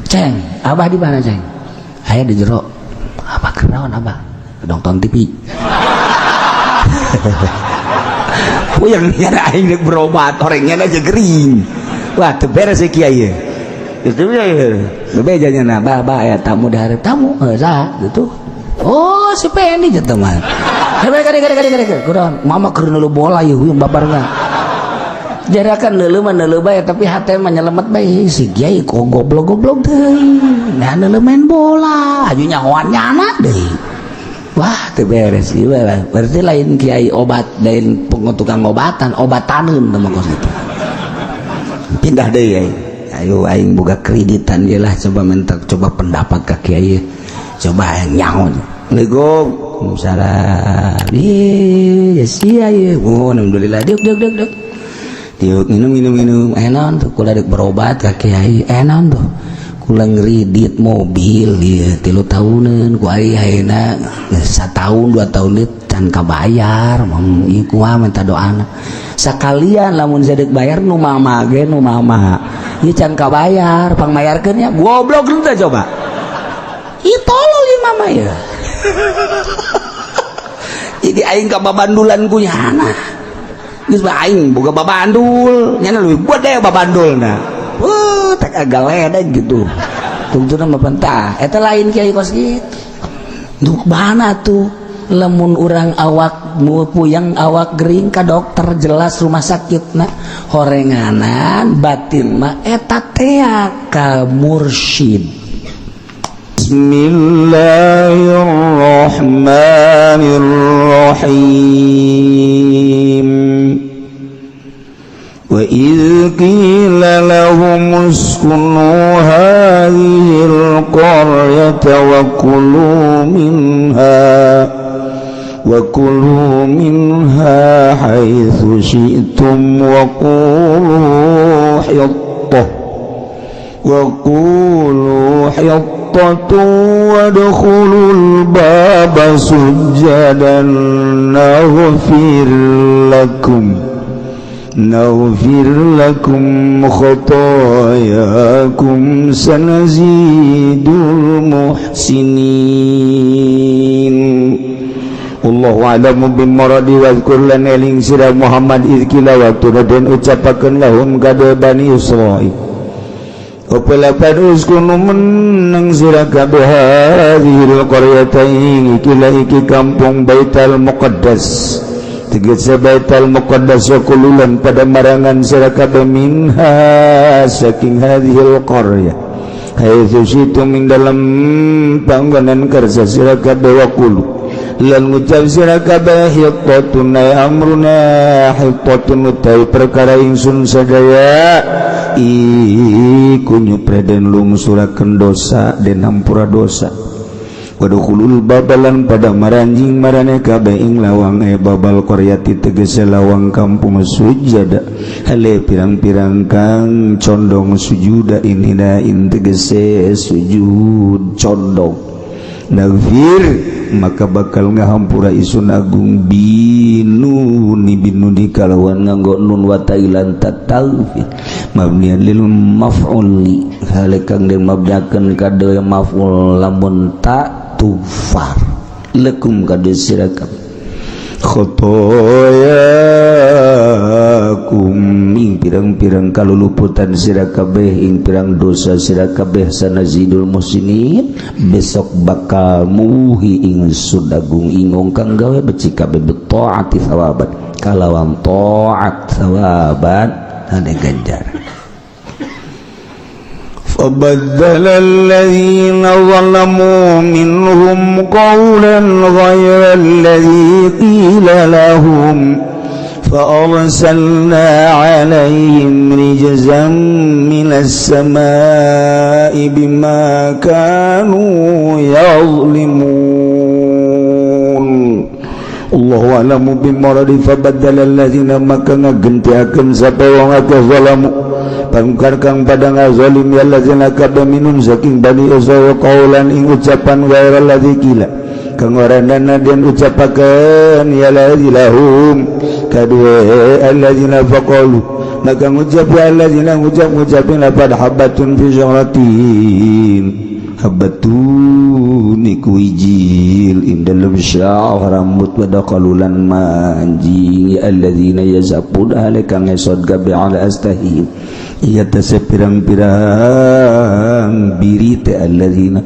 Ceng, abah di mana ceng? Aya di jero. Abah kenaon abah? Nonton TV. Puyeng nyana aing rek berobat orangnya aja gering. Wah, teu beres kieu ye. Itu ya. Bebeja nyana bah aya tamu dihareup tamu. Saha gitu. Oh, si Pendi jeung teman. Kade. Kunaon? Mama keur neuleuh bola ye huyung babarna. Jarakan neuleuh mah neuleuh bae tapi hate mah nyelemet bae si Kiai kok goblok-goblok deui. Nah neuleuh main bola, aju nyahoan nyana deui. Wah, teu beres ieu lah. Berarti lain kiai obat, lain tukang obatan, obataneun mah kos itu. Pindah deui aing. Ayo aing boga kreditan ieu lah coba pendapat ka kiai. Coba nyaho. Assalamualaikum. Salam. Ieu sia ieu. Oh, alhamdulillah. Deuk. Tiuk minum. Enaon tuh kula deuk berobat ka kiai. Enaon tuh. Kula ngridit mobil ieu 3 tahunan ku ayeuna 1 tahun 2 tahun deui can kabayar ieu kumaha minta doana sakalian lamun sadek bayar nu mama ieu can kabayar pangmayarkeun nya goblok henteu coba ieu tolol ieu mama ya jadi aing ka babandulan ku nyana geus mah aing boga babandul nyana leuwih buat deh babandulna tak agak leda gitu tungtunan mapentah eta lain kiai kos gitu duk bana tuh lamun urang awak puyang awak gering ka dokter jelas rumah sakit na horenganan batin mah eta tea ka mursyid. Bismillahirrahmanirrahim. وَإِذْ قِيلَ لَهُمُ اسْكُنُوا هَٰذِهِ الْقَرْيَةَ وَكُلُوا مِنْهَا حَيْثُ شِئْتُمْ وَقُولُوا حِطَّةٌ وَادْخُلُوا الْبَابَ سُجَّدًا نغفر لكم خطاياكم سنزيد المحسنين Wallahu a'lamu bimaradi wa dzkur lan eling sira Muhammad izkila waktu den ucapakeun lahum kade Bani Israil Opelapan uskunu menang sira kabeh hadhil qaryatayn iki kampung Baitul Muqaddas tegese Baitul Muqaddas kululan pada marangan sira kabeh minha saking hadhil qaryah haitsu situ min dalam panggonan kerja sira kabeh wakulu lan ngucap sira kabeh hiqqatun amruna hiqqatun utai perkara ingsun sadaya iku nyupreden lungsurakeun dosa den hampura dosa wadukhulul babalan pada maranjing marane kabeh ing lawang babal qaryati tegese lawang kampung sujada hale pirang-pirang kang condong sujuda inhina tegese sujud condong nafir maka bakal ngahampura isun agung binu kalawan nganggo nun wa tailan tatalfi mabniyan lil maf'ul halekang den mabdakeun kade maf'ul lamun ta tufar lakum kade sirakat khotoyakum ing pirang-pirang kaluluputan sira kabeh ing pirang dosa sira kabeh sanazidul muslimin besok bakal muhi ing sudagung ingong kang gawe beci kabeh taati sawabat kalawan taat sawabat ade ganjar فبدل الذين ظلموا منهم قولا غير الذي قيل لهم فأرسلنا عليهم رجزا من السماء بما كانوا يظلمون الله أعلم بمراد فبدل الذين maka ngagentiakeun sapa wong akeh zalamu pangkar kang pada ngazalim ya lazina kabeh minun saking Bani Israil qaulan ing ucapan ghairal ladzi qila kang orangna den ucapakeun ya lazilahum kadue alladzina faqalu maka ngucap ya alladzina ngucapin lapad habbatun fi syaratin habbatun iku wijil indal sya'ar rambut pada kalulan manji alladzina yazapun alika ngesod gabe ala astahim iya tase pirang-pirang birite alladzina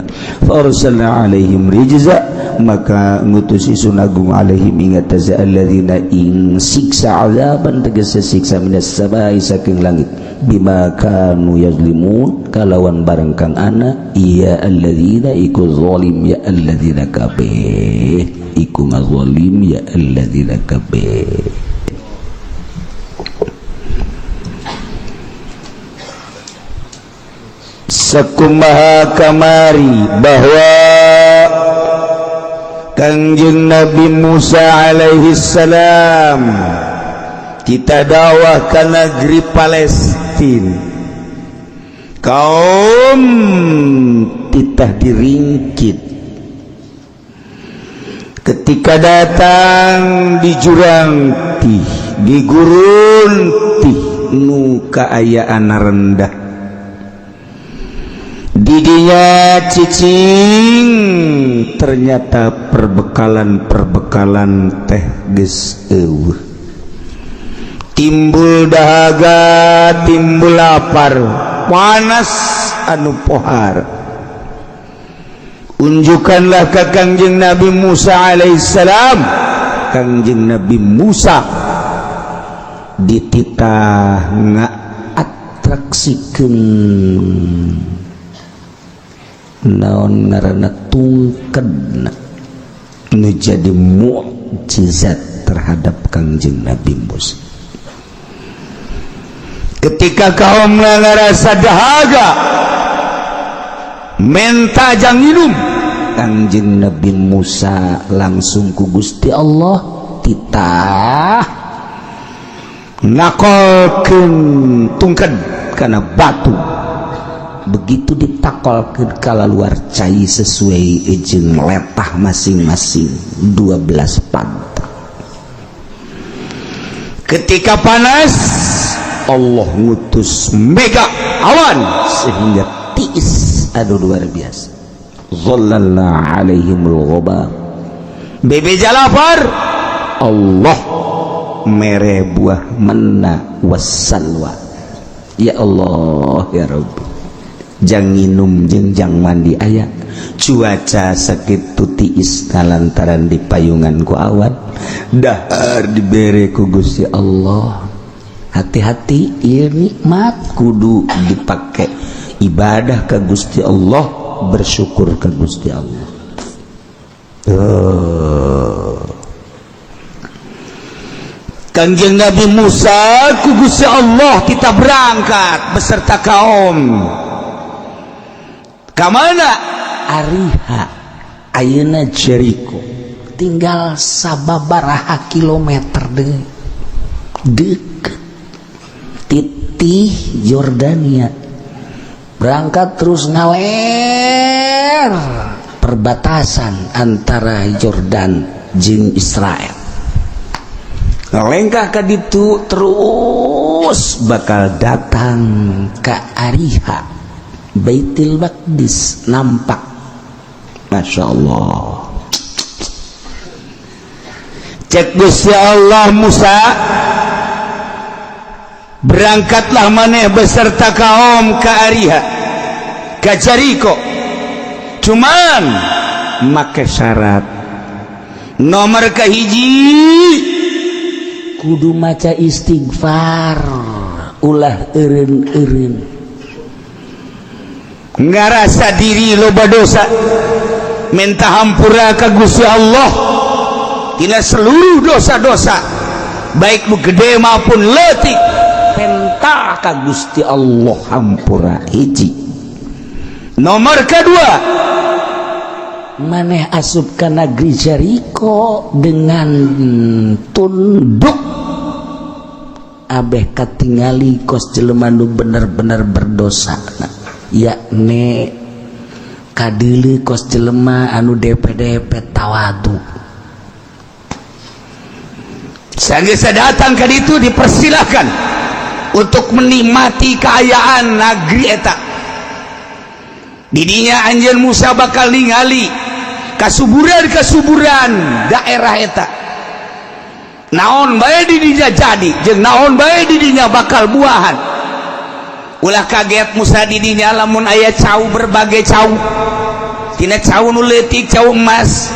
farsalna alaihim rijza maka ngutusi sunagung alaihim ingat tase alladzina ing siksa azaban tegese siksa minas samai saking langit bima kanu yazlimun kalawan barang kang ana iya alladzina iku zalim ya alladzina kabeh iku ngazalim ya alladzina kabeh. Sakumaha kamari bahwa Kangjeng Nabi Musa alaihi salam kita dakwah ke negeri Palestina kaum titah diringkit ketika datang di jurang tih di gurun tih nu kaayaan rendah didinya cicing ternyata perbekalan teh geus eueuh timbul dahaga timbul lapar panas anu pohar unjukkanlah ka Kangjeng Nabi Musa alaihissalam Kangjeng Nabi Musa dititah ngaatraksikeun naon ngaranna tungkedna nu jadi mukjizat terhadap Kangjeng Nabi Musa ketika kaum ngarasa dahaga menta jang minum Kangjeng Nabi Musa langsung ku Gusti Allah titah nakolkeun tungked kana batu begitu ditakolkeun kala luar cai sesuai jeung letah masing-masing 12 pantai ketika panas Allah ngutus mega awan sehingga tiis aduh luar biasa zallalna alaihimul ghabam bebe jalapar Allah mere buah manna wassalwa ya Allah ya Rabbi jang nginum jeung jang mandi aya cuaca sakitu tiis lantaran dipayungan ku awan dahar dibere ku Gusti Allah hati-hati ieu nikmat kudu dipake ibadah ka Gusti Allah bersyukur ka Gusti Allah Kangjeng Nabi Musa ku Gusti Allah kita berangkat beserta kaum kamana ariha ayeuna Jericho tinggal sababaraha kilometer deket titih Yordania berangkat terus ngaler perbatasan antara Yordan jeung Israel ngalengkah ka ditu terus bakal datang ka ariha Baitul Maqdis nampak Masya Allah cek Gusti Allah Musa berangkatlah maneh beserta kaum ke Ariha ke Jericho cuman make syarat nomor kahiji kudu maca istighfar ulah eureun ngarasa diri loba dosa minta hampura ka Gusti Allah tina seluruh dosa-dosa baik nu gede maupun leutik penta ka Gusti Allah hampura hiji nomor kedua maneh asup ka negeri Jericho dengan tunduk abeh katingali kos jelema nu bener-bener berdosa yakni kadeuleu kos jelema anu DP tawadu sageus datang ka ditu dipersilahkan untuk menikmati keayaan negeri eta. Didinya anjeun Musa bakal ningali kasuburan daerah eta. Naon bae didinya jadi jeung naon bae didinya bakal buahan. Ulah kaget Musa didinya lamun aya cau berbagai cau. Tina cau nu leutik, cau emas,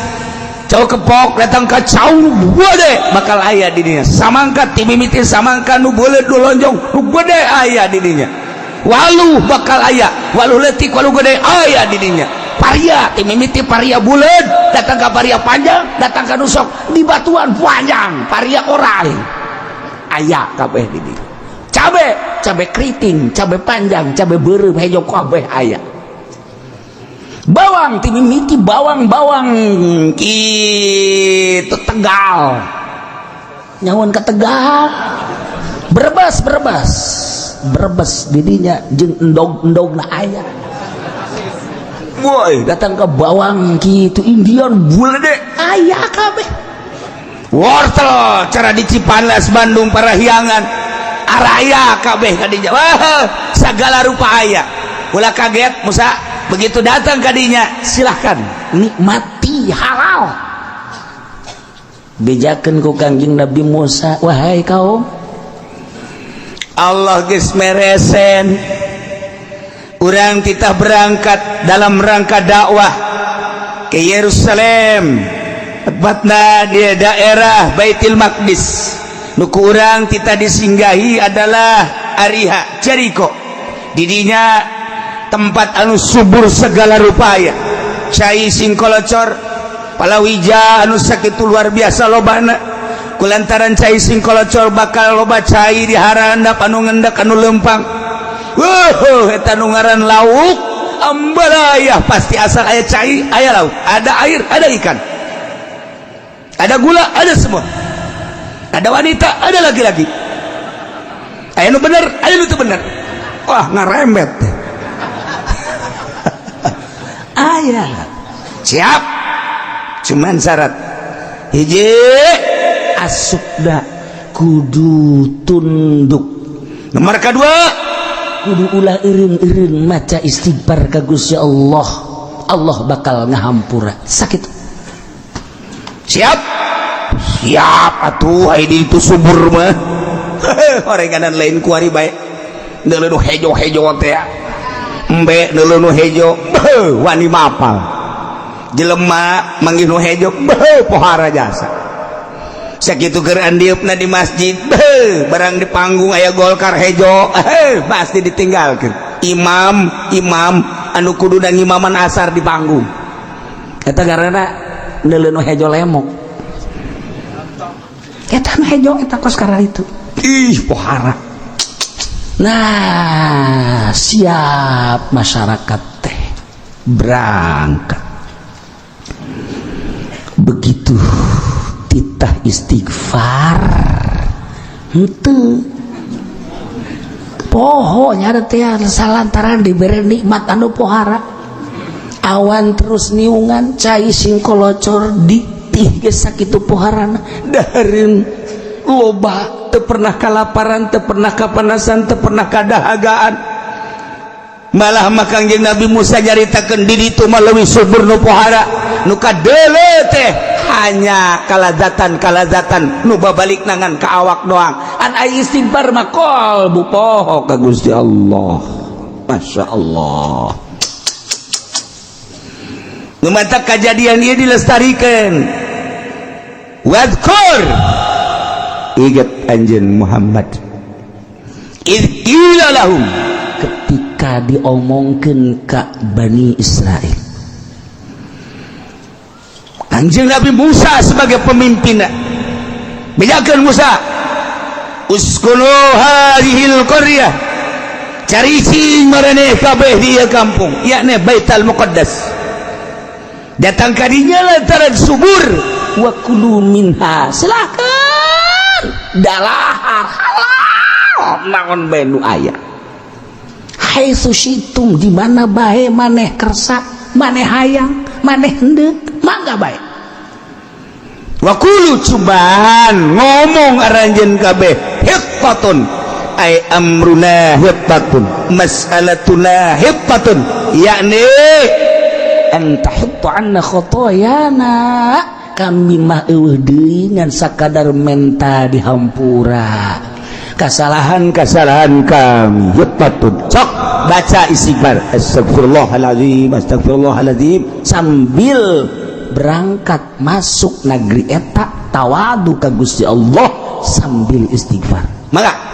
cau kepok datang ka cau nu gede bakal aya didinya. Samangka ti mimiti samangka nu beuleud nu lonjong nu gede aya didinya. Waluh bakal aya, waluh leutik waluh gede aya didinya. Paria ti mimiti paria buleud datang ka paria panjang, datang ka nu sok di batuan panjang, paria orang aya kabeh didinya. Cabe keriting, cabe panjang, cabe beureum hejo kabeh aya. Bawang ti mimiti bawang kitu Tegal. Nyawan ka Tegal. Brebes didinya jeung endog-endogna aya. Boy, datang ke bawang kitu Indian bulede aya kabeh. Wortel cara di Cipanas Bandung Parahyangan araya kabeh kadinya. Wah, segala rupa aya. Ulah kaget Musa begitu datang kadinya, silahkan nikmati halal. Bejakeun ku Kangjeng Nabi Musa, wahai kaum, Allah geus meresen urang kita berangkat dalam rangka dakwah ke Yerusalem, tepatna di daerah Baitul Maqdis. Nuku urang kita disinggahi adalah Ariha Jericho. Didinya tempat anu subur segala rupaya, cai singkolocor palawija anu sakitu luar biasa lobana. Kulantaran cai singkolocor bakal loba cai di harandap anu ngendak anu lempang. Eta nu ngaran lauk ambalaya pasti asal aya cai aya lauk, ada air ada ikan, ada gula ada semua, ada wanita ada laki-laki, aya nu bener aya nu teu bener. Wah ngarembet aya siap, cuman syarat hiji asupna kudu tunduk, nomor kedua kudu ulah eureun-eureun maca istighfar ka Gusti Allah, Allah bakal ngahampura sakit. Siap atuh aya di itu subur mah horenganan lain ku ari bae neuleuh nu hejo-hejo teh embe neuleuh nu hejo wani mapal jelema manggih nu hejo pohara jasa sakitu keur andiupna di masjid barang di panggung aya golkar hejo pasti ditinggalkeun imam anu kudu ngimaman asar di panggung eta garana neuleuh nu hejo lemok eta nu hejo eta kos karena itu pohara. Nah siap masyarakat teh berangkat begitu titah istighfar henteu poho nya teh salantaran diberi nikmat anu pohara awan terus niungan cai singkolocor ditih geus sakitu poharana dahareun loba teu pernah kalaparan teu pernah kapanasan teu pernah kadahagaan malah Kangjeng Nabi Musa nyaritakeun di ditu mah leuwih subur nu pohara nu kadeuleu teh hanya kalazatan nu babalik nangan ka awak doang an aya istighfar mah qalbu poho ka Gusti Allah. Masya Allah nu mata kajadian ieu dilestarikeun wadkur ingat anjeun Muhammad idqila lahum ketika diomongkeun ka Bani Israel. Kanjeng Nabi Musa sebagai pemimpinna bejakeun Musa uskunu hadhil qaryah caricing maraneh kabeh di kampung yakni Baitul Muqaddas datang ka dinya lantaran subur wa kulu minha silakan dalahar halal naon bae nu aya haitsu syitum di mana bae maneh kersa maneh hayang maneh hendeuk mangga bae wa qulu cuban ngomong aranjeun kabeh hiqqatun ay amruna hibbatun mas'alatuna hibbatun yakni antahittu anna khotoyana kami mah eueuh deui ngan sakadar menta dihampura kesalahan-kesalahan kami hibbatun sok baca istighfar astagfirullahaladzim sambil berangkat masuk negeri eta tawadu ka Gusti Allah sambil istighfar maka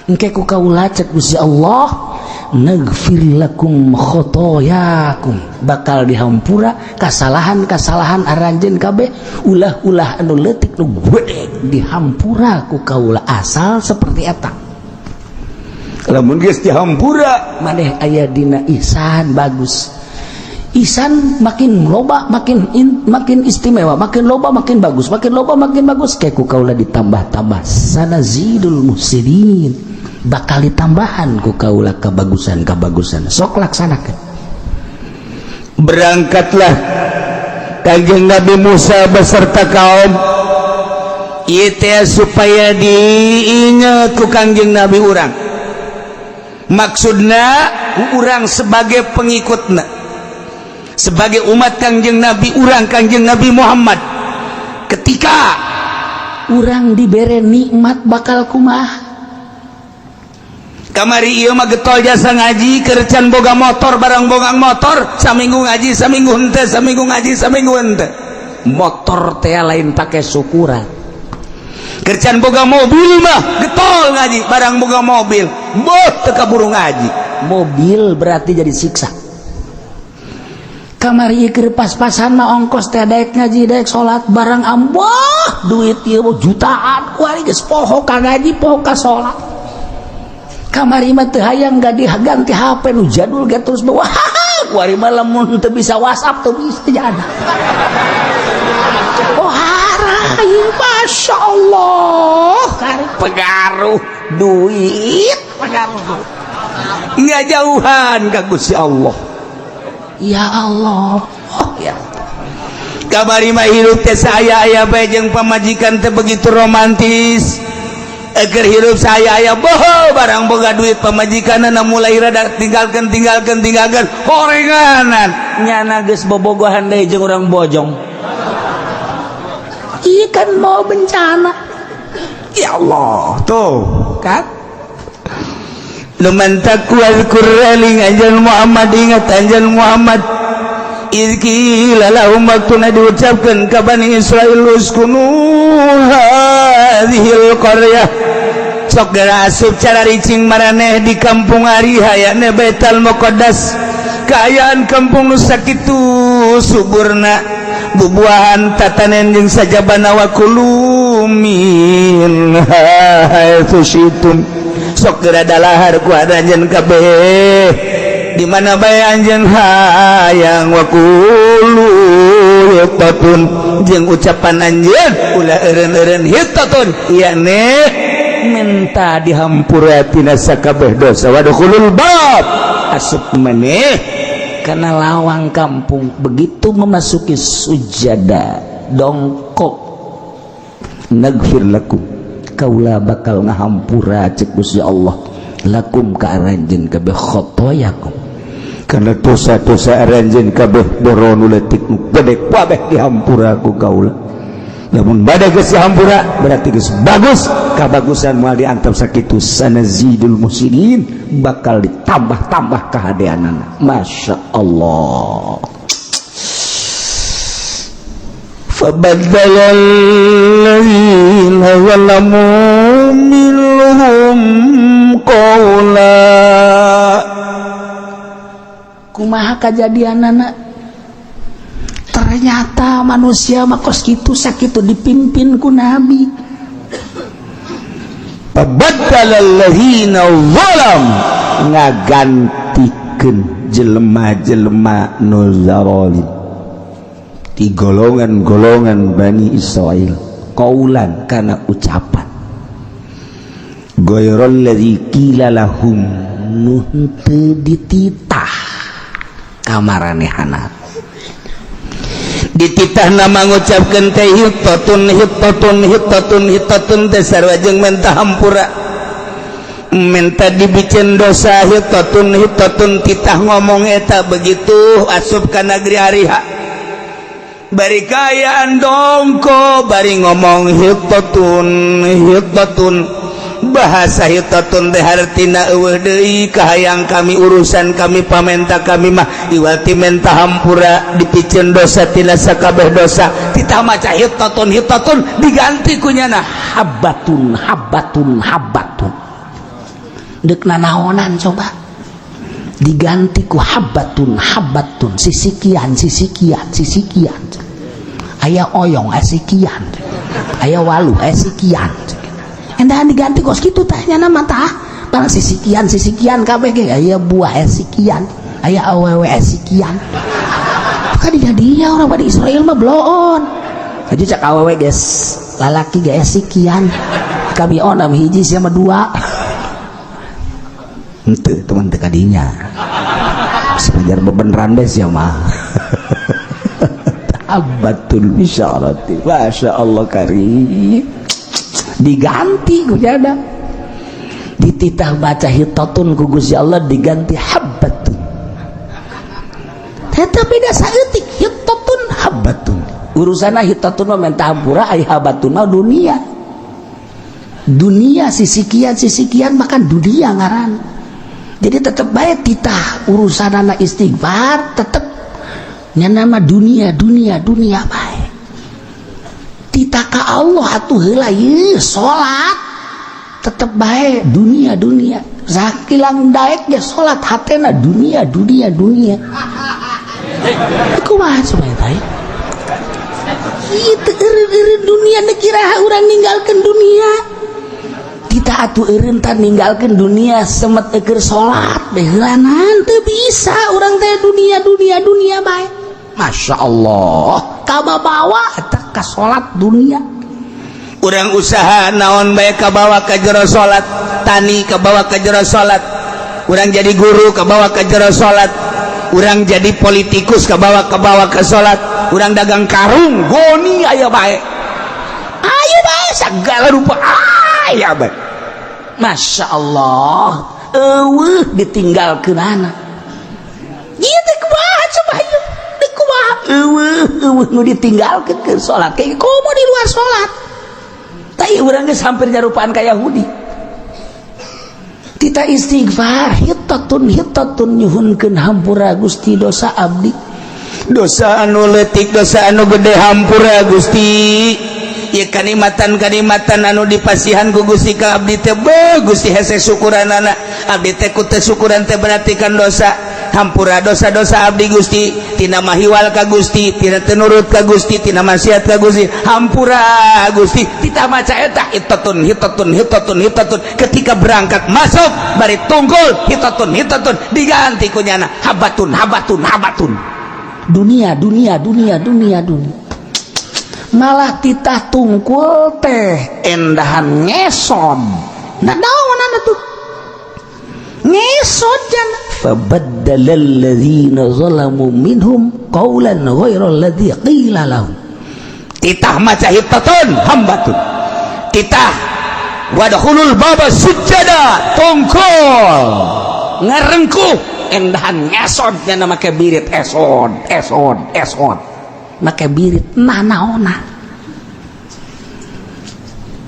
engke ku kaula cek Gusti Allah naghfir lakum khotoyakum bakal dihampura kasalahan-kasalahan aranjeun kabeh ulah-ulah anu leutik nu gede dihampura ku kaula asal seperti eta lamun geus dihampura maneh aya dina ihsan bagus ihsan makin loba makin istimewa makin loba makin bagus makin loba makin bagus kayak ku kaula ditambah-tambah sanazidul muhsinin bakal ditambahan ku kaula kebagusan sok laksanakeun berangkatlah Kanjeng Nabi Musa beserta kaum ieu teh supaya diinget ku Kanjeng Nabi urang maksudna urang sebagai pengikutna sebagai umat Kanjeng Nabi urang Kanjeng Nabi Muhammad ketika urang dibere nikmat bakal kumaha kamari ieu mah getol jasa ngaji keur can boga motor barang boga motor saminggu ngaji saminggu henteu saminggu ngaji saminggu henteu motor teh lain pake syukuran keur can boga mobil mah getol ngaji barang boga mobil boh teu kaburu ngaji mobil berarti jadi siksa kamari keur pas-pasan mah ongkos teh daek ngaji daek salat barang ambah duit ieu jutaan kuari geus poho ka ngaji poho ka salat kamari mah teu hayang ganti HP nu jadul ge terus bawa kuari mah lamun teu bisa WhatsApp teu bisa jana oh harai masyaallah karek pengaruh duit pengaruh nggak jauhan ka Gusti Allah ya Allah oh ya kamari mah hirup teh saya aya bae jeung pamajikan teh begitu romantis agar hirup saya aya boho barang boga duit pamajikanna mulai rada tinggalkan horenganan nyana geus bobogohan deui jeung urang bojong ieu kan mau bencana ya Allah tuh kan luman takwal kurraling anjal Muhammad ingat anjal Muhammad izkila lahum waktuna diucapkan ka Bani Israil uskunu hadhil qaryah sok gara asup cara ricing maraneh di kampung ari hayana Baitul Muqaddas kaayaan kampung nu sakitu suburna bubuahan tatanen jeung sajabana wa kulumin haitsu syitum sok geura dalahar ku anjeun kabeh di mana bae anjeun hayang wa qulu hitatun jeung ucapan anjeun ulah eureun-eureun hitatun yakni minta dihampura tina sakabeh dosa wa dukhulul bab asup maneh kana lawang kampung begitu memasuki sujada dongkok naghfir lakum kaula bakal ngahampura cek Gusti Allah lakum ka aranjeun kabeh khotoyakum kana dosa-dosa aranjeun kabeh boronu leutik gede kabeh dihampura ku kaula lamun bade geus dihampura berarti geus bagus kabagusan moal diantep sakitu sanazidul muhsinin bakal ditambah-tambah kahadeanana masyaallah فبدل الذين ظلموا منهم قولا kumaha kajadianana ternyata manusia makos kitu sakitu dipimpin ku Nabi فبدل الذين ظلم ngagantikeun jelema-jelema nu zalim di golongan-golongan Bani Israil qaulan kana ucapan ghairal ladzi qila lahum nu teu dititah kamaranehana dititah nama ngucapkeun teh hitatun teh sarua jeung mentah hampura minta dibikin dosa hitatun titah ngomong eta begitu asup ka negeri ariha bari kayaan dongko bari ngomong hitatun bahasa hitatun teh hartina eueuh deui kahayang kami urusan kami pamenta kami mah iwati menta hampura dipicen dosa tina sakabeh dosa titah maca hitatun diganti ku nyana habbatun deuk nanaonan coba diganti ku habbatun sisikian aya oyong sikian aya waluh sikian endahan diganti kos kitu teh nya nama tah barang sisikian kabeh ge aya buah sikian aya awewe sikian maka dia orang pada Israel mah bloon jadi cak awewe guys lalaki ge sikian kami onam hiji sama dua henteu teman teh kadinya sebenarnya bebeneran des ya mah abatul bisyarati masya Allah karim diganti ku jada dititah baca hitatun ku Gusti Allah diganti habbatun tetapi da saeutik hitatun habbatun urusana hitatun mah menta hampura ai habbatun mah dunia sisikian makan dunia ngaran jadi tetap baik titah urusanana istighfar tetap nya nama dunia baik titah ka Allah atuh heula ieu salat tetep bae dunia sakilang daek ge salat hatena dunia kumaha cenah teh kitu eureun dunia dikira urang ninggalkeun dunia titah atuh eureun tah ninggalkeun dunia semet keur salat beh heulanan teu bisa urang teh dunia bae masya Allah kababawa eta ka salat dunia urang usaha naon bae kabawa ka jero salat tani kabawa ka jero salat urang jadi guru kabawa ka jero salat urang jadi politikus kabawa ka salat urang dagang karung goni aya bae segala rupa aya bae masya Allah eueuh ditinggalkeun anak ieu teh kumaha coba ieu eueuh nu ditinggalkeun ke salat kayak komo di luar salat tapi urang geus hampir nyarupaan ka Yahudi tita istighfar hitatun nyuhunkeun hampura Gusti dosa abdi dosa anu leutik dosa anu gede hampura Gusti ieu kanikmatan anu dipasihan ku Gusti ka abdi teh Gusti hese syukuranana abdi teh ku teu syukuran teh berarti kan dosa hampura dosa-dosa abdi Gusti tina mahiwal ka Gusti tina teu nurut ka Gusti tina maksiat ka Gusti hampura Gusti kita maca eta hitatun ketika berangkat masuk bari tunggul hitatun diganti ku nyana habbatun dunia malah titah tungkul teh endahan ngeson nah naon tuh ngesot jana fabaddalal ladzina zalamu minhum qawlan ghairal ladzi qila lahum titah maca hitatun hambatun titah wadkhulul baba sujada tungkul ngarengkuh endahan ngesot jana make birit esod make birit nanaona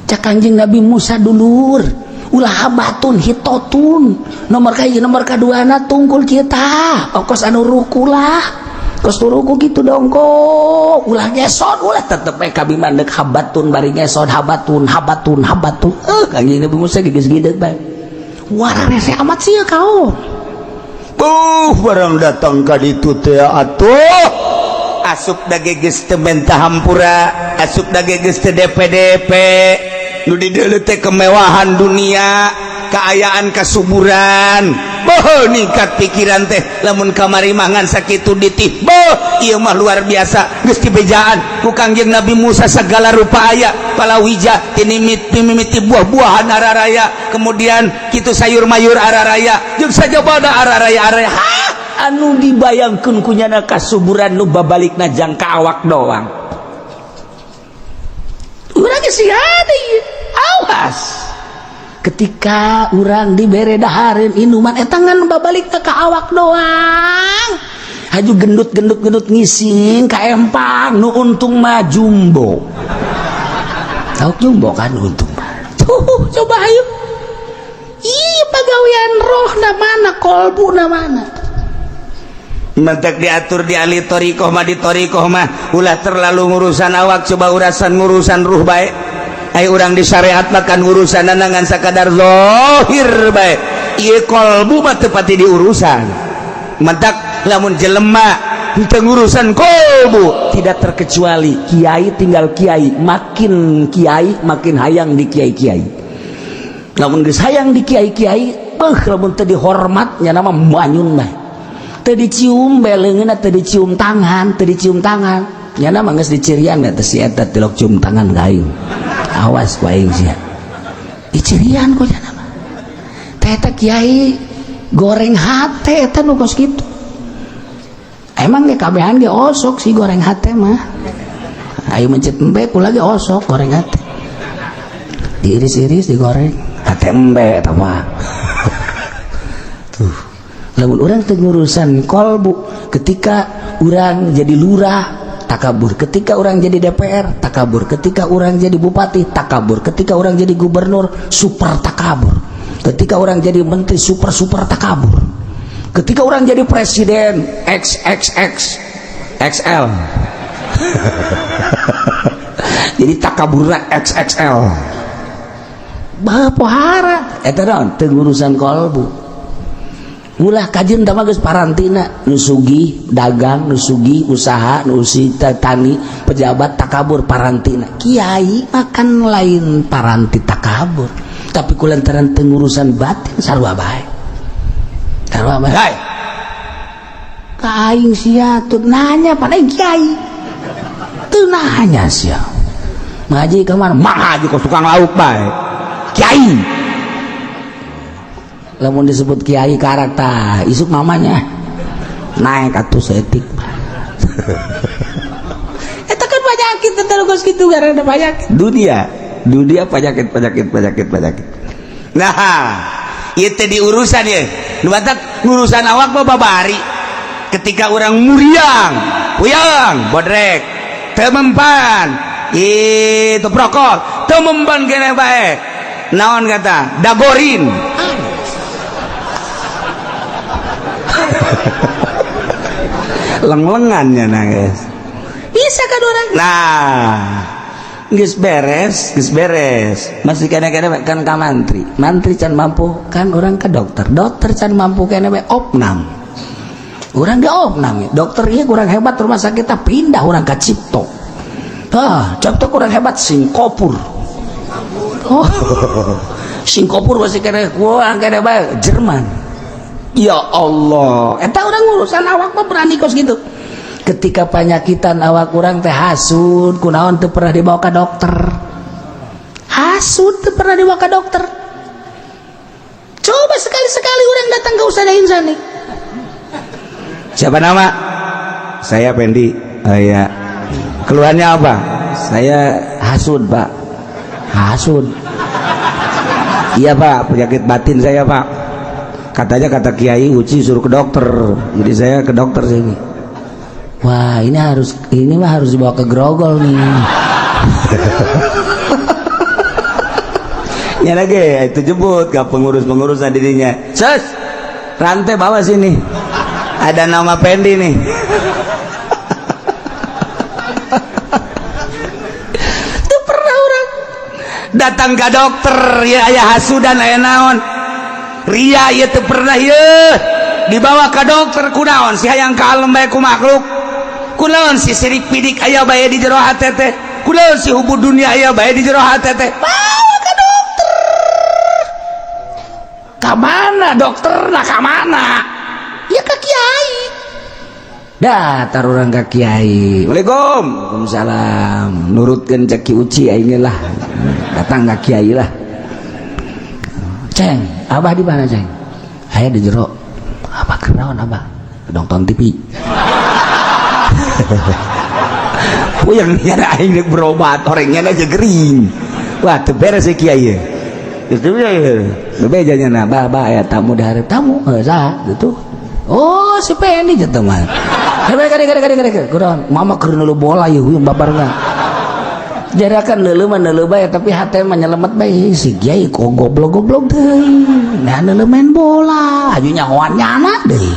cak Kanjeng Nabi Musa dulur ulah habatun hitotun nomor kaduana tungkul kita kos anu ruku lah kos ruku gitu dongko ulah ngesot ulah tetep kami mandek habatun bari ngesot habatun Kanjeng Nabi Musa geus-geus bae wararese amat sih kau barang datang ka ditu teh atuh asup dage geus teu mentah hampura asup dage geus teu DP nu di dieu teh kemewahan dunia kaayaan kasuburan ningkat pikiran teh lamun kamari mangan sakitu ditih ieu mah luar biasa geus dibejaan ku Kangjeng Nabi Musa segala rupa aya palawija mimiti buah-buahan araraya kemudian kitu sayur-mayur araraya jeung sajobana araraya anu dibayangkeun ku nyana kasuburan nu babalikna jang ka awak doang urang geus siade awas ketika orang dibere dahareun inuman eta ngan babalik ke awak doang haju gendut ngising ka empang nu untung mah jumbo tahu jumbo kan untung tuh coba ayo pagawean roh na mana kolbu na mana mentek diatur di ahli torikoh mah di torikoh mah ulah terlalu ngurusan awak coba urasan ngurusan ruh baik ayo urang di syariat makan urusan nangan sakadar zahir baik ieu kolbu mah teu pati diurusan mentek lamun jelema teu ngurusan kolbu tidak terkecuali kiai tinggal kiai makin hayang di kiai lamun geus hayang di kiai lamun teu dihormatnya nama manyun mah teu dicium beleungeunna teu dicium tangan nya nama geus dicirian eta si eta tilok cium tangan ka aing awas ku aing sia dicirian ku nya nama teh eta kiai goreng hate eta nu kos kitu emang ge kabehan ge osok si goreng hate mah ayo mencet embe kula ge osok goreng hate diiris-iris digoreng hate embe eta mah tuh lamun urang teu ngurusan kolbu ketika urang jadi lurah takabur ketika urang jadi DPR takabur ketika urang jadi bupati takabur ketika urang jadi gubernur super takabur ketika urang jadi menteri super takabur ketika urang jadi presiden XXXL jadi takaburna XXL pohara eta naon teu ngurusan kolbu ulah kajeun da mah geus parantina nu sugih dagang nu sugih usaha nu tani pejabat takabur parantina kiai makan lain paranti takabur tapi kulantaran teu ngurusan batin sarua bae ka aing sia teu nanya pada kiai teu nanya sia ngaji ka mana mah haji ka tukang lauk bae kiai lamun disebut kiai karakta isuk mamanya naik atuh setik eta kan penyakit terus gitu gara-gara penyakit dunia penyakit nah ieu teh diurusan ye nu batak ngurusan awak mah babari ketika orang muriang puyang bodrek teu mempan itu prokol teu mempan kene bae naon kata dagorin leng-lengannya nangis bisa kan orang nah geus beres masih kena kan ka mantri can mampu kan orang ke dokter can mampu kena we opnam orang ge opnam dokter ieu kurang hebat rumah sakit pindah orang ka Cipto Cipto kurang hebat Singapura Singapura masih kena kurang kena bae Jerman. Ya Allah, eta orang urusan awak mah berani kos gitu. Ketika penyakitan awak orang teh hasud, kunaon teu pernah dibawa ke dokter. Hasud teu pernah dibawa ke dokter. Coba sekali-sekali orang datang ke Ustaz Insani. Siapa nama? Saya Pendi. Oh iya. Keluhannya apa? Saya hasud, Pak. Hasud. Iya, Pak, penyakit batin saya, Pak. Katanya kata Kiai Uci suruh ke dokter, jadi saya ke dokter sini. Wah ini mah harus dibawa ke Grogol nih. Ya lagi itu jemput ke pengurus dirinya. Sus, rantai bawa sini. Ada nama Pendi nih. Itu pernah orang datang ke dokter ya aya hasudan aya naon. Ria ieu teu pernah ieu dibawa ke dokter kunaon si hayang kalem bae ku makhluk kunaon si sirik pidik aya bae di jero hate teh kunaon si hubud dunia aya bae di jero hate teh bawa ke dokter ka mana dokterna ka mana ya ka kiai datar urang ka kiai Waalaikumsalam nurutkeun cek Ki Uci aing lah datang ka kiai lah Ceng, abah di mana Ceng? Aya di jero. Abah kenaon abah? Nonton TV. Puyang nya aing rek berobat, orangnya aja gering. Wah, teu beres kiai ye. itu ya bebejanya na baba ya tamu dari tamu sah gitu. Oh si Pendi jatuh mah. Kadek kurang mama keur neuleuh bola ya huyung babarna. Jarakan neuleuh mah neuleuh bae tapi hate mah nyelemet bae si Kiai kok goblok-goblok deui. Nah neuleuh main bola, aju nyahoan nyana deui.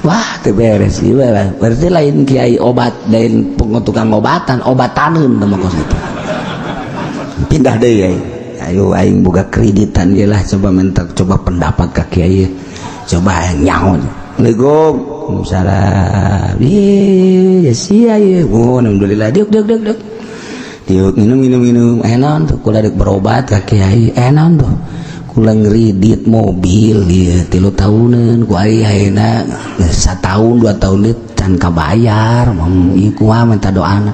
Wah teu beres ieu lah. Berarti lain Kiai obat, lain tukang obatan, obataneun mah kos kitu. Pindah deui ai. Ayo aing boga kreditan ge lah coba minta coba pendapat ka Kiai. Coba nyaho. Assalamualaikum. Salam. Iya, sia ieu. Oh, alhamdulillah. Diuk. Diuk minum. Enon tuh kula dek berobat ka Kiai. Enon tuh. Kula ngridit mobil ieu 3 tahunan ku ai ayeuna 1 tahun 2 tahun deui can kabayar. Ieu kumaha minta doana.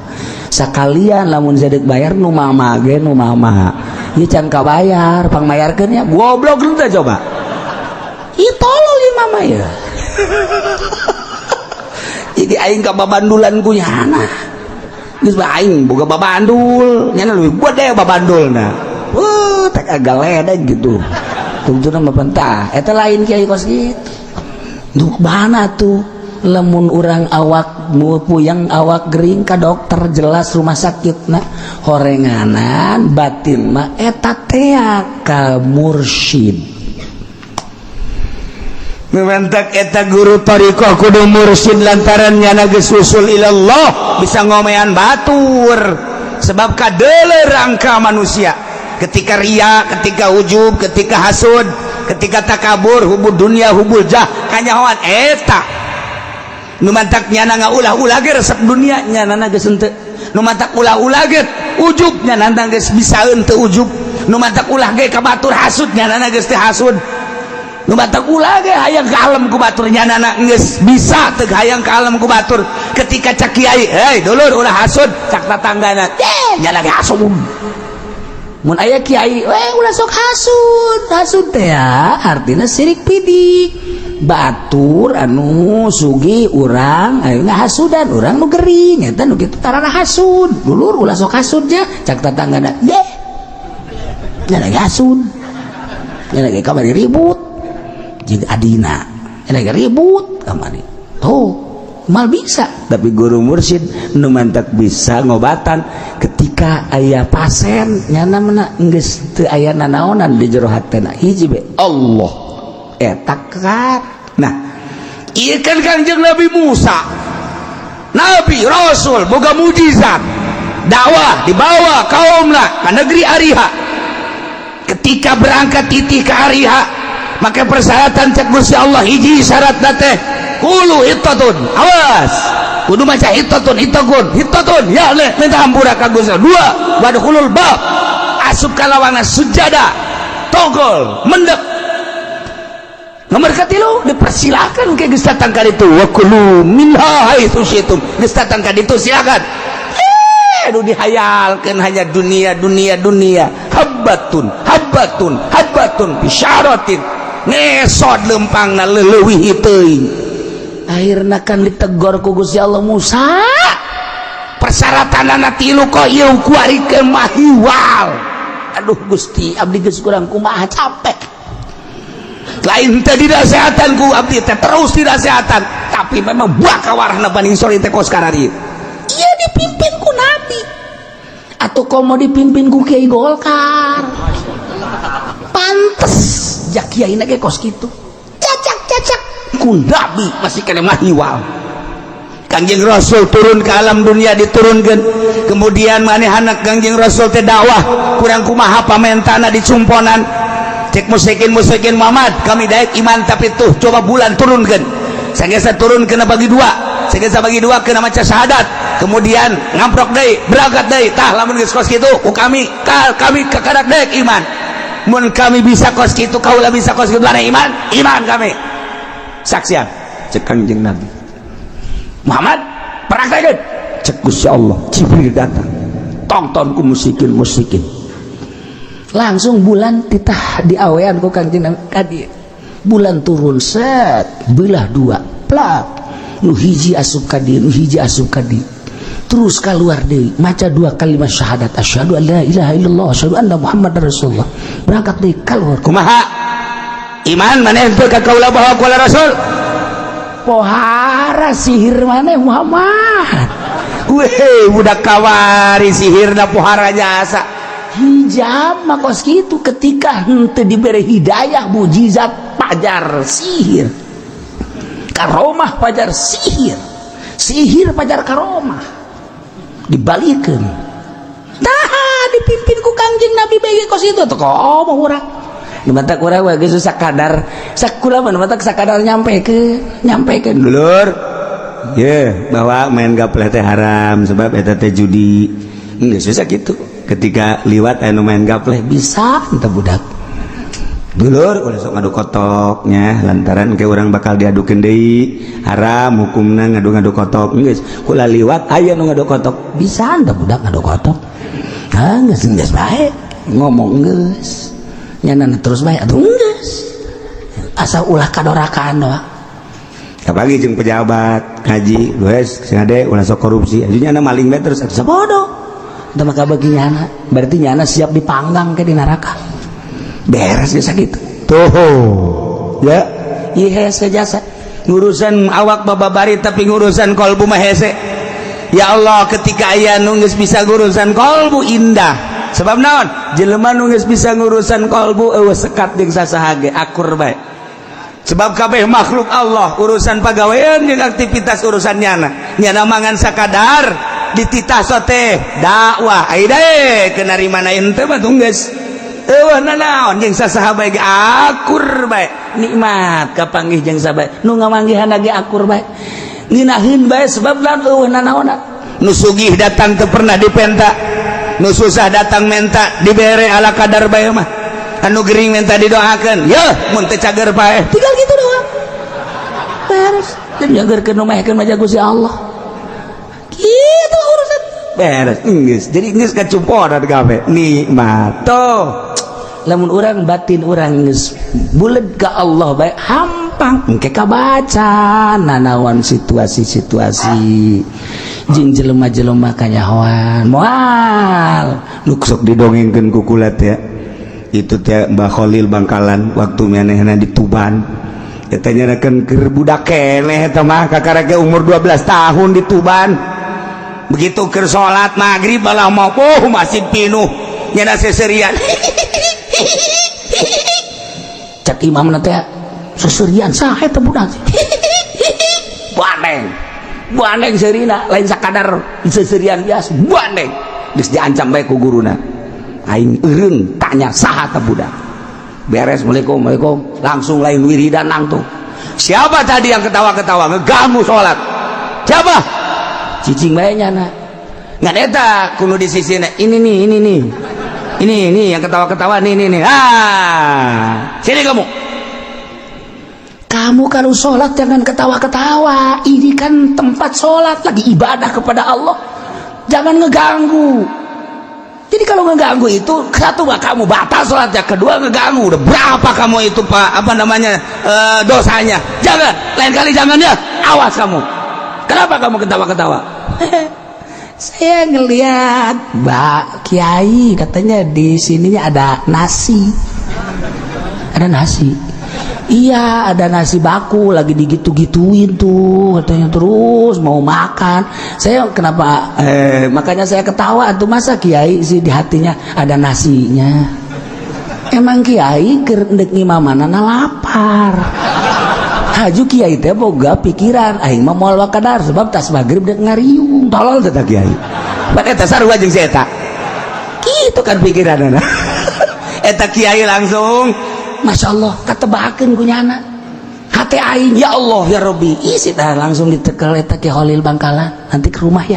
Sakalian lamun sadek bayar nu mama ge nu mama. Ieu can kabayar, pangmayarkeun nya. Goblok henteu coba. Ih tolol ieu mama ya. Jadi aing ka babandulan ku nyana. Geus bae aing boga babandul, nyana leuwih buat deh babandulna. Tak agak ledek gitu. Tungtuna mah pentah. Eta lain Kiai kos kitu. Duk bana tuh lamun urang awak puyang awak gering ka dokter jelas rumah sakitna horenganan batin mah eta teh ka mursyid. Memantak eta guru tariqah kudu mursyid lantaran nyana geus usul ilallah bisa ngomean batur sebab kadeuleur rangka manusia ketika ria, ketika ujub, ketika hasud, ketika takabur, hubul dunia, hubul jah kanyahoan eta nu mantak nyana ngaulah-ulah ge resep dunia nyana geus henteu nu mantak ulah-ulah ge ujub nyana geus bisaeun teu ujub nu mantak ulah ge ka batur hasud nyana geus teu hasud nu batak ulah ge hayang ka alam ku batur nyanana geus bisa teu hayang ka alam ku batur ketika cak kiai hei dulur ulah hasud cak tatanggana nyana ge hasud mun aya kiai ulah sok hasud teh ya artina sirik pidik batur anu sugi urang ayeuna hasudan urang nu gering eta nu kitu tarana hasud dulur ulah sok hasud nya cak tatanggana nyana ge hasud nyana ge kamari ribut jeung adina lagi ribut kamari tuh mal bisa tapi guru mursyid nu mantak bisa ngobatan ketika aya pasien nyana mana geus teu aya nanaonan di jero hatena hiji be Allah eta kan nah ieu kan Kangjeng Nabi Musa nabi rasul boga mujizat dakwah dibawa kaumna ka negeri Ariha ketika berangkat titih ka Ariha maka persyaratan cek Gusti Allah hiji syaratna teh kulu hittatun awas kudu maca hittatun ya leh minta hampura ka Gusti Allah 2 wadkhulul bab asup ka lawana sujada togol mendek nomor katilu dipersilakan ke geus datang ka ditu wa kulu minha haitsu syi'tum geus datang ka ditu silakan anu dihayalkeun hanya dunia habbatun bisyaratin ngesot lempangna leuwih teuing akhirna kan ditegor ku Gusti Allah Musa persyaratanna 3 kok ieu kuarikeun mahiwal aduh Gusti abdi geus kurang kumaha capek lain teh dinasehatan ku abdi teh terus dinasehatan tapi memang buah kawarahna Bani Israil teh kos karari ieu dipimpin ku nabi atuh komo dipimpin ku Kiai Golkar pantes jak kiai na ge kos kitu cacak ku nabi masih kena mahiwal Kangjeng Rasul turun ke alam dunia diturunkeun kemudian manehna Kangjeng Rasul teh dakwah kurang kumaha pamentana dicumponan cek musyrikin Muhammad kami daek iman tapi tuh coba bulan turunkeun sagesa turun kena bagi 2 sagesa bagi 2 kena maca syahadat kemudian ngamprok deui berangkat deui tah lamun geus kos kitu ku kami kakadak daek iman mun kami bisa kos kitu kaula bisa kos kitu mana iman kami saksian cek Kangjeng Nabi Muhammad praktekeun cek Gusti Allah Jibril datang tonton ku musyrikin langsung bulan titah diawean ku Kangjeng Nabi kadi bulan turun set belah 2 plak nu hiji asup ka dieu nu hiji asup ka dieu terus keluar deui maca 2 kalimat syahadat asyhadu an la ilaha illallah asyhadu anna muhammadar rasulullah berangkat deui keluar kumaha iman maneh teu ka kaula bahwa qala rasul pohara sihir maneh Muhammad weh budak kawari sihirna pohara jasa hijab mah kos kitu ketika henteu diberi hidayah mujizat pajar sihir karomah pajar sihir sihir pajar karomah dibalikeun tah dipimpin ku Kangjeng Nabi bege kos itu teh komo urang di mata urang we geus sakadar sakula mah mata sakadar nyampekeun dulur ye bahwa main gapleh teh haram sebab eta teh judi geus susah kitu ketika liwat anu main gapleh bisa entah budak dulur ulah sok ngadu kotoknya lantaran ke urang bakal diadukeun deui haram hukumna ngadu-ngadu kotok geus kula liwat aya nu ngadu kotok bisa entah budak ngadu kotok geus bae ngomong geus nyanana terus bae atuh geus asa ulah kadorakaan doang apalagi jeung pejabat ngaji geus singade ulah sok korupsi ajunya maling bae terus atuh sabodo entah maka bagi nyana berarti nyana siap dipanggang ke di neraka beres biasa gitu tuh ya ieu hese jasa ngurusan awak bababari tapi ngurusan kolbu mah hese ya Allah ketika aya nu geus bisa ngurusan kolbu indah sebab naon jelema nu geus bisa ngurusan kolbu eueuh sekat jeung sasaha ge akur bae sebab kabeh makhluk Allah urusan pagawean jeung aktivitas urusan nyana mangan sakadar dititah teh dakwah aida kena rimana ente mah geus eueuh nanaon jeung sasaha bae ge akur bae nikmat kapanggih jeung sabae nu ngamanggihanna ge akur bae ngeunaheun bae sebab laon eueuh nanaonna nu sugih datang teu pernah dipenta nu susah datang menta dibere ala kadar bae mah anu gering menta didoakeun yeuh mun teu cager bae tinggal kitu doang beres dan nyageurkeun nu mehkeun mah Gusti Allah kitu urusan beres geus jadi geus kacumporan kabeh nikmat tuh lamun urang batin urang geus bulet ka Allah bae hampang engke kabaca nanaon situasi-situasi jeung jelema-jelema kanyahoan moal nu sok didongengkeun ku kulat ya itu teh Mbah Khalil Bangkalan waktu manehna di Tuban eta nyarakeun keur budak keneh eta mah kakareke umur 12 tahun di Tuban begitu keur salat magrib balah mau masih pinuh nyana seserian cak imamna teh seserian saha eta budak buandeng serina lain sakadar seserian biasa buandeng geus diancam bae ku guruna aing eureun tanya saha teh budak beres assalamualaikum langsung lain wiridan nangtung siapa tadi yang ketawa-ketawa ngeganggu salat siapa cicing bae nyana ngan eta kudu di sisina ini nih yang ketawa-ketawa nih sini kamu kalau sholat jangan ketawa-ketawa ini kan tempat sholat lagi ibadah kepada Allah jangan ngeganggu jadi kalau ngeganggu itu satu gak kamu batal sholatnya kedua ngeganggu udah berapa kamu itu pak dosanya jangan lain kali jangan ya awas kamu kenapa kamu ketawa-ketawa saya ngelihat Mbak Kiai katanya di sininya ada nasi iya ada nasi baku lagi digitu-gituin tuh katanya terus mau makan saya kenapa makanya saya ketawa tuh masa Kiai sih di hatinya ada nasinya emang Kiai kerendek imamanana lapar haju Kiai teh boga pikiran aing mah moal wakadar sebab tas magrib dek ngariung tolol teh Kiai pan eta sarua jeung si eta kitu kan pikiranna eta Kiai langsung Masya Allah katebakeun ku nyana hati aing ya Allah ya Rabbi isi dah langsung ditekel eta Ki Khalil Bangkalan nanti ke rumah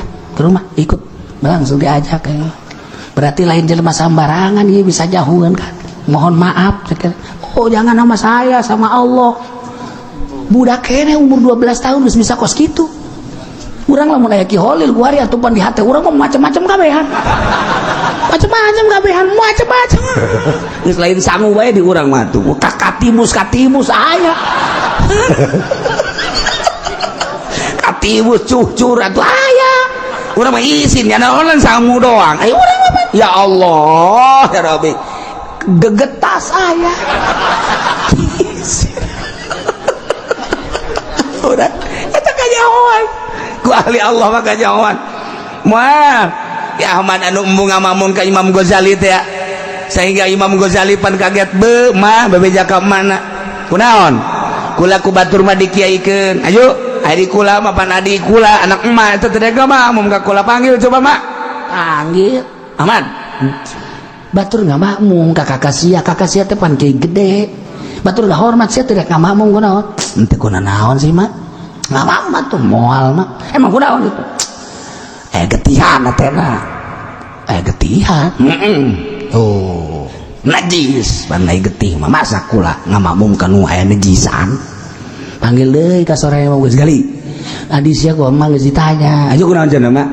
ikut langsung diajak berarti lain jelema sambarangan ieu bisa jauhan kan mohon maaf oh jangan sama saya sama Allah budak kene umur 12 tahun geus bisa kos kitu urang lamun aya Ki Khalil guari atupan di hate urang mah macam-macam kabehan geus lain sangu bae di urang mah tuh katimus aya katimus cucur atuh aya urang mah izin ya naon sangu doang ayo urang apa ya Allah ya Rabbi gegetas aya urang eta kajahoan ku ahli Allah mah kajahoan moal ya Ahmad anu embung ngamamun ka Imam Ghazali teh ya sehingga Imam Ghazali pan kaget mah bebeja ka mana kunaon kula ku batur mah dikiaikeun ayo adi kula mah pan adi kula anak emak eta teh mah mun ka kula panggil coba mak panggil Ahmad batur ngamakmum ka kakak sia teh pan kiai gede batur hormat sia teh ngamakmum kunaon henteu kunaon sih mak ngamakmum tuh moal mah emang kunaon itu getihan atena getihan oh najis pandai getih mah masa kula ngamakmum kanu aya najisan panggil deui ka sore Imam Ghazali adi sia gua mah geus ditanya aja kunaon cenah mak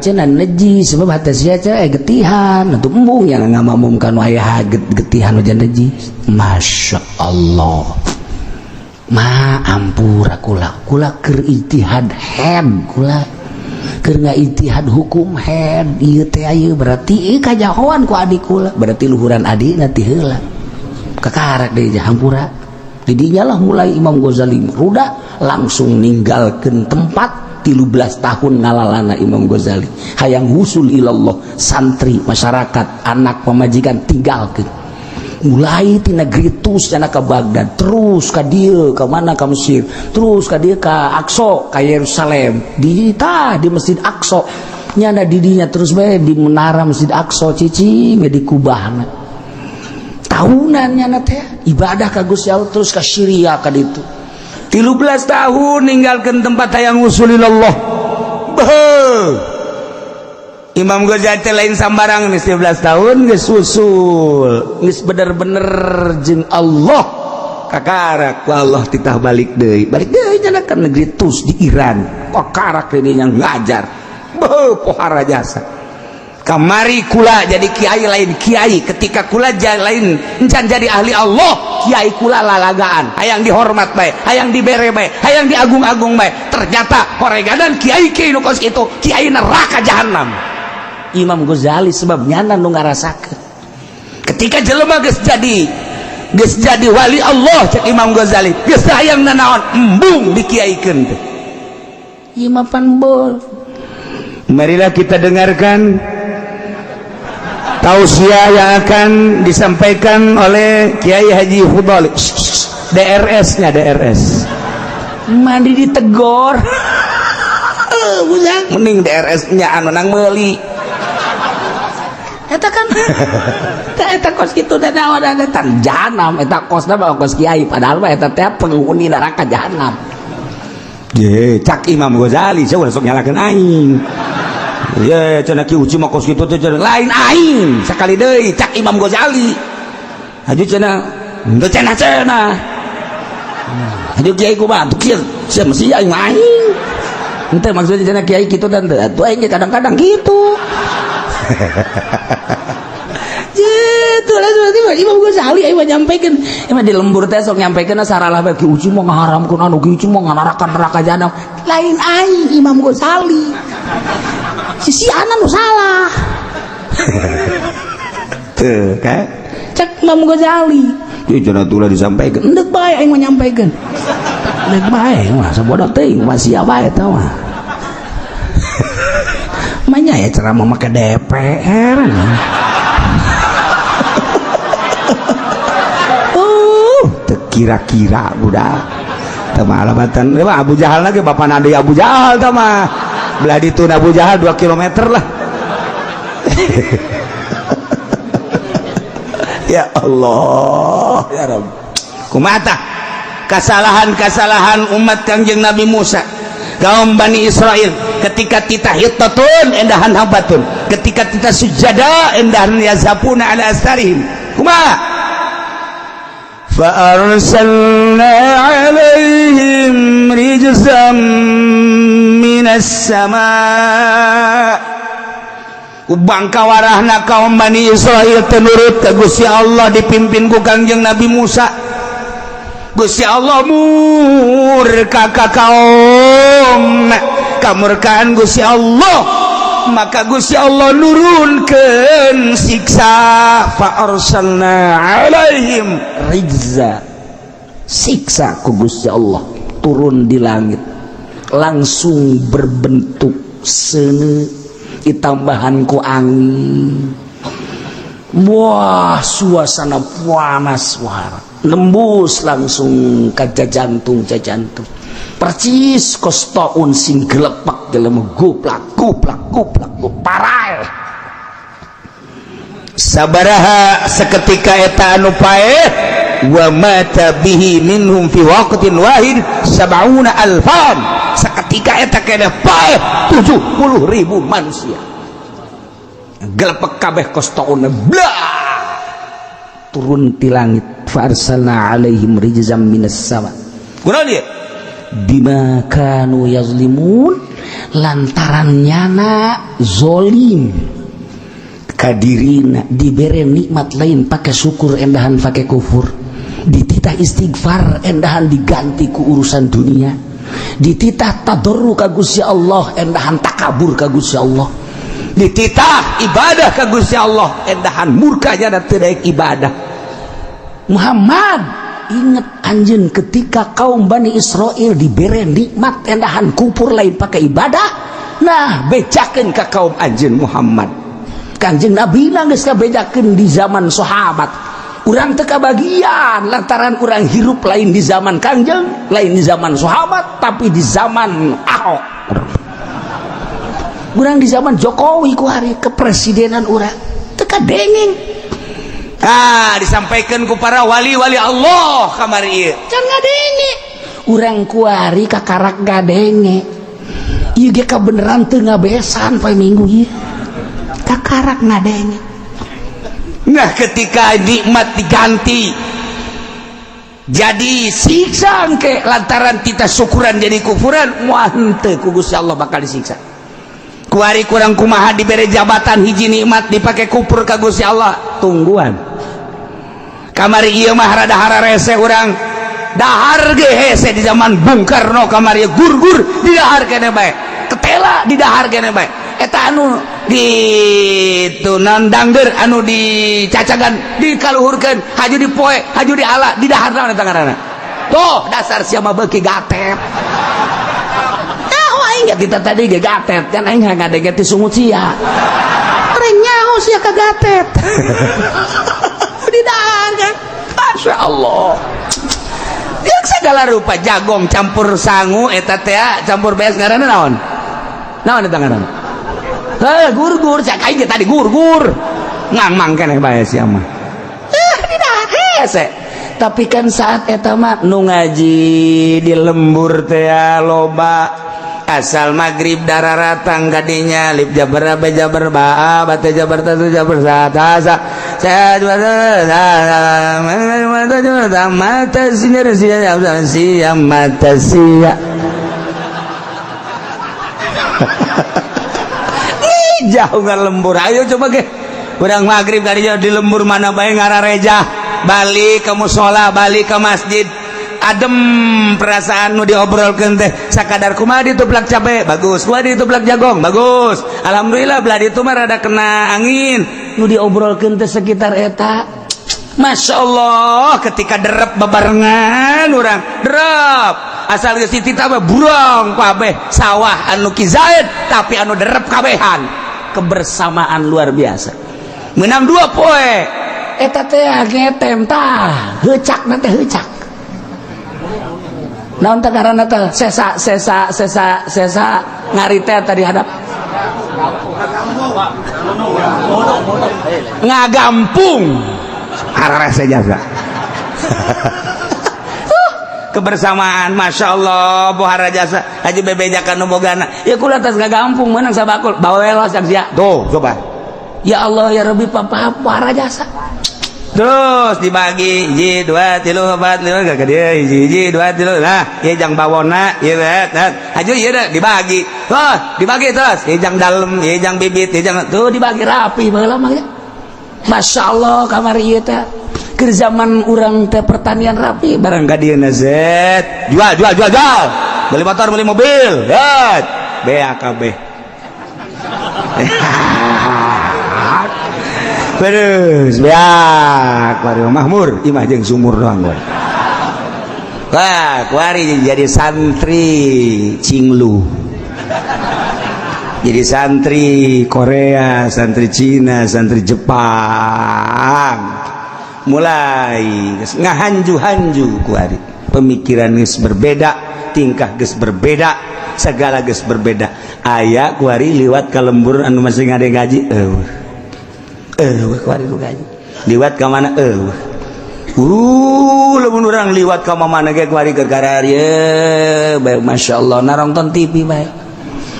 cenah najis sebab hata sia teh getihan atuh embung yang ngamakmum kanu aya getihan jan najis masya Allah ma ampura kula keur ijtihad head kula keur ngaijtihad hukum head ieu teh aya berarti kajahoan ku adik kula berarti luhuran adina ti heula kakarak deui hampura di dinya lah mulai Imam Ghazali ruda langsung ninggalkeun tempat 13 tahun ngalalana Imam Ghazali hayang husul ilallah santri masyarakat anak pamajikan tinggalkeun mulai ti negeri Tus cenah ka Baghdad terus ka dieu ka mana ka Mesir terus ka dieu ka Aqsa ka Yerusalem di Masjid Aqsa nyana di dinya terus bae di menara Masjid Aqsa cici me di kubahna tahunan nyana teh ibadah ka Gusti Allah terus ka Syria ka ditu 13 tahun ninggalkeun tempat hayang usulillah Imam Ghazali teh lain sambarang geus 13 tahun geus usul geus bener-bener jeung Allah kakarak ku Allah titah balik deui nya ka negeri Tus di Iran kakarak deui nya ngajar pohara jasa kamari kula jadi kiai lain kiai ketika kula lain encan jadi ahli Allah kiai kula lalagaan hayang dihormat bae hayang dibere bae hayang diagung-agung bae ternyata horegadan kiai nu kos itu kiai neraka jahanam Imam Ghazali sebab nyana nu ngarasakeun ketika jelema geus jadi wali Allah cek Imam Ghazali geus hayang nanaon embung dikiaikeun teh ieu mah panbol marilah kita dengarkan tausiah yang akan disampaikan oleh Kiai Haji Fudhali DRS-nya DRS mandi ditegor mending DRS-nya anu nang meuli eta kan eta kos kitu teh naon eta jahanam eta kosna mah kos kiai padahal mah eta teh penghuni neraka jahanam ye cak Imam Ghazali saya sok nyalakeun aing ye cenah ki uci mah kos kitu teh lain aing sakali deui cak Imam Ghazali haju cenah henteu cenah haju kiai kumaha tuh kieu sia mesti aing henteu maksudnya cenah kiai kitu dan teu aing kadang-kadang kitu gitu lah tiba Imam Ghazali ayo nyampaikan emang di lembur teh sok nyampaikan saralah bae ki uci mah ngaharamkeun anu ki uci mah neraka jahanam lain aing Imam Ghazali si anak nu salah tuh kan cek Imam Ghazali ieu cenah tulah disampaikan endek bae aing mah nyampaikan endek bae mah sabodoh teuing masih bae eta mah manya ya ceramah make DPR kira-kira budak tama alabatan Abu Jahal lagi bapak nadi Abu Jahal tama belah ditu Abu Jahal 2 kilometer lah ya Allah ya Rabb kumata kesalahan umat Kangjeng Nabi Musa kaum Bani Israel ketika tita hittatun endahan habatun ketika tita sujada endahan yazapuna ala astarihim kumaha فأرسلنا عليهم رجزا من السماء ubang kawarahna kaum Bani Israel tenurut ke Gusti Allah dipimpin ku Kangjeng Nabi Musa Gusti Allah murka ka kaum kamurkaan Gusti Allah maka Gusti Allah nurunkeun siksa fa arsalna alaihim rijza siksa ku Gusti Allah turun di langit langsung berbentuk seuneu ditambahan ku angin. Wah, suasana panas wah, nembus langsung ke jantung percis kostoun sing gelepak jelema guplak parai sabaraha seketika eta anu paeh wa mata bihi minhum fi waqtin wahid 70 alfan seketika eta kana paeh 70.000 manusia gelepek kabeh kostouna blah turun ti langit farsalna alaihim rijzam minas sama kunaon ieu bima kanu yazlimun lantaran nyana zolim kadirina dibere nikmat lain pakai syukur endahan pakai kufur dititah istighfar endahan diganti ku urusan dunia dititah tadarru ka Gusti Allah endahan takabur ka Gusti Allah dititah ibadah ka Gusti Allah endahan murkanya dan tidak ibadah. Muhammad ingat anjeun ketika kaum Bani Israel diberi nikmat endahan kupur lain pakai ibadah nah bejakeun ka kaum anjeun Muhammad kanjeng Nabi geus kabejakeun di zaman sahabat urang teu kabagian lantaran urang hirup lain di zaman kanjeng lain di zaman sahabat tapi di zaman Ahok urang di zaman Jokowi ku hari kepresidenan urang teu kadengeng disampaikan ku para wali-wali Allah kamari ieu can ngadenge urang ku hari kakarak ngadenge ieu ge kabeneran teu ngabesan poe minggu ieu kakarak ngadenge nah ketika nikmat diganti jadi siksa engke lantaran kita syukuran jadi kufuran moal henteu ku Gusti Allah bakal disiksa kuari kurang kumaha diberi jabatan hiji nikmat dipake kupur ka Gusti Allah tungguan kamari ieu mah rada hararese urang dahar ge hese di zaman Bung Karno kamari gur-gur di dahar kene bae ketela di dahar kene bae eta anu di tunan dangder anu dicacagan dikaluhurkeun haju dipoe haju diala di dahar naon eta ngaranna tuh dasar sia mah beuki gatet ingat kita tadi ge gatet kan aing ngadege ti sungut sia reng nyaho sia ka gatet di dahar kan Masya Allah yang segala rupa jagong campur sangu eta teh campur beas ngaranna naon eta ngaranna gur-gur cak aing tadi gur-gur ngamang keneh bae sia mah di dahar hese tapi kan saat eta mah nu ngaji di lembur teh loba asal maghrib dararatang kadinya lip jabar be jabar ba bate jabar tatu jabar satasa saya mata sinar siam mata sia jauh nggak lembur ayo coba ke urang maghrib kadinya di lembur mana bae ngarareja balik ke musola balik ke masjid adem perasaan nu diobrolkeun teh sakadar kumaha dituplak cabe bagus kumaha dituplak jagong bagus alhamdulillah belah ditu mah rada kena angin nu diobrolkeun teh sekitar eta Masya Allah ketika derep bebarengan urang derep asal geus ditita mah burong kabeh sawah anu kizaid tapi anu derep kabehan kebersamaan luar biasa meunang 2 poe eta teh ngetem tah heucak na teh heucak naon teh ngaranna teh sesa ngari teh tadi hadap ngagampung hararese jaga kebersamaan Masya Allah bohara jasa haji bebejakan nu bogana ya kula tas ngagampung meunang sabakul bawelos jak sia tuh coba ya Allah ya Rabbi papa bohara jasa terus dibagi 1 2 3 4 5 ka dia 1 2 3 nah ieu jang bawona ieu haju ieu dibagi dibagi terus ieu jang dalem ieu jang bibit ieu jang tuh dibagi rapi baheula mah Masya Allah kamari ieu teh keur zaman urang teh pertanian rapi barang ka dieuna zet jual beli motor beli mobil zet bea kabeh Terus biak kuari makmur imah jeung sumur doang gua. Wah, kuari jadi santri Cinglu. Jadi santri Korea, santri Cina, santri Jepang. Mulai ngahanju-hanju kuari. Pemikiran geus berbeda, tingkah geus berbeda, segala geus berbeda. Aya kuari liwat ka lembur anu masih ngade gaji. Kuari nu gaji. Liwat ka mana? Lamun urang liwat ka mana ge kuari gara-gara ieu, bae masyaallah narongton TV bae.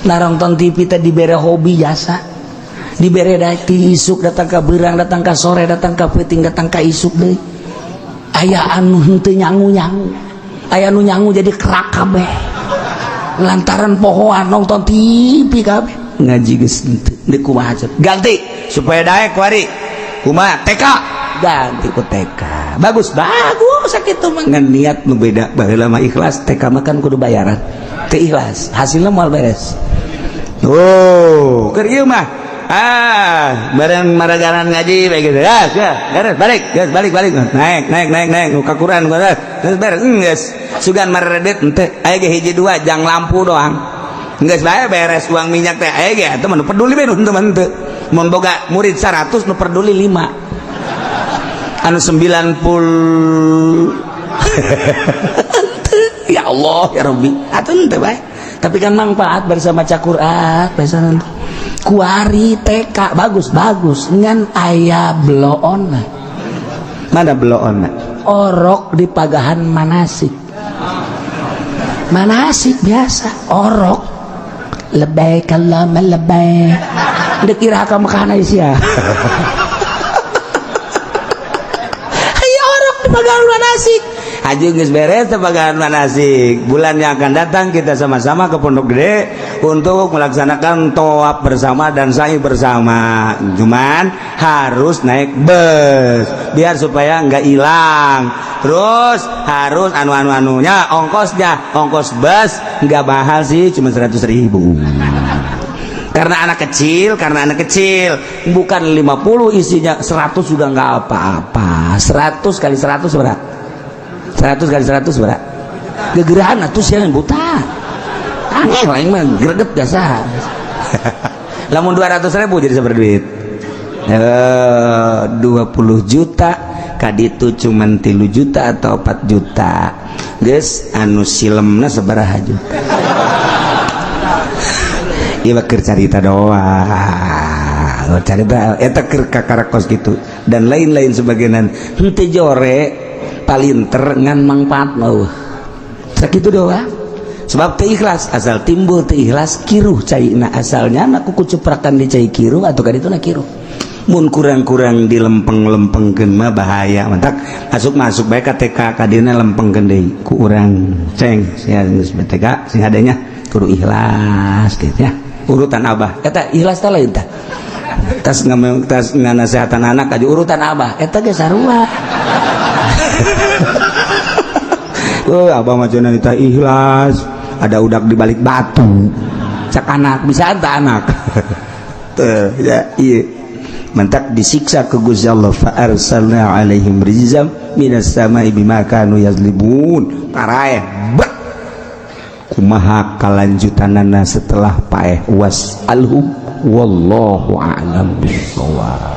Narongton TV teh dibere hobi jasa. Dibere dati isuk datang ka beurang, datang ka sore, datang ka peuting, datang ka isuk deui. Aya anu henteu nyangu-nyangu. Aya anu nyangu jadi kerak kabeh. Lantaran pohoan nonton TV kabeh. Ngaji geus henteu. Deuk kumaha ganti supaya daek kuari. Kumaha TK ganti ku TK. Bagus sakitu mah ngan niat nu beda. Baheula mah ikhlas, TK mah kan kudu bayaran. Teu ikhlas, hasilna moal beres. Oh, keur ieu mah bareng maragaran ngaji bae gitu. Beres balik. Naik nu kakuran geus beres. Geus sugan maredet henteu. Aya ge hiji dua jang lampu doang. Geus bae beres uang minyak teh aya ge atuh mah nu peduli bae nu henteu. Mun boga murid 100 nu peduli 5. Anu 90 ya Allah ya Rabbi atuh henteu bae. Tapi kan manfaat bersama baca Quran biasa kuari TK bagus ngan aya bloonna. Mana bloonna? Orok di pagahan manasik biasa orok lebay kalam lebay deuk iraha ka mekana sia. Aya orok di pagahan manasik. Haji geus beres pagahan manasik. Bulan yang akan datang kita sama-sama ke Pondok Gede untuk melaksanakan tawaf bersama dan sa'i bersama. Cuman harus naik bus biar supaya enggak hilang. Terus harus anu-anunya ongkos bus enggak mahal sih, cuma 100.000. Karena anak kecil bukan 50 isinya 100 sudah enggak apa-apa. 100 kali 100 berapa? 100 kali 100 berapa? Gegerahan atuh siang buta. Angel lain mah greget biasa. Lamun 200.000 jadi sabar duit. 20 juta kaditu cuman 3 juta atau 4 juta. Geus anu silemna sabaraha juta. Ieu keur carita doang. Carita eta keur kakarakos kitu dan lain-lain sebagainan. Henteu jore palinter ngan manfaat mah sakitu doang. Sebab teu ikhlas asal timbul teu ikhlas kiruh caina asalnya na kuku ceprakan di cai kiruh atau kadituna kiruh. Mun kurang-kurang dilempeng-lempengkeun mah bahaya. Mantak masuk bae ka TK kadina lempengkeun deui ku urang ceng sia geus BTK sing hadenya kudu ikhlas gitu ya. Urutan abah eta ikhlas teh lain tah. Tas nganasehatan anak aja urutan abah eta ge sarua. Abah mah cenah eta ikhlas, ada udak di balik batu. Cak anak bisa anta anak. Tuh ya ieu. Mentak disiksa ku Gusti Allah fa arsalna alaihim rizam minas samai bima kanu yazlibun. Paraeh. Kumaha kalanjutanana setelah paeh was alhum wallahu a'lam bishawab.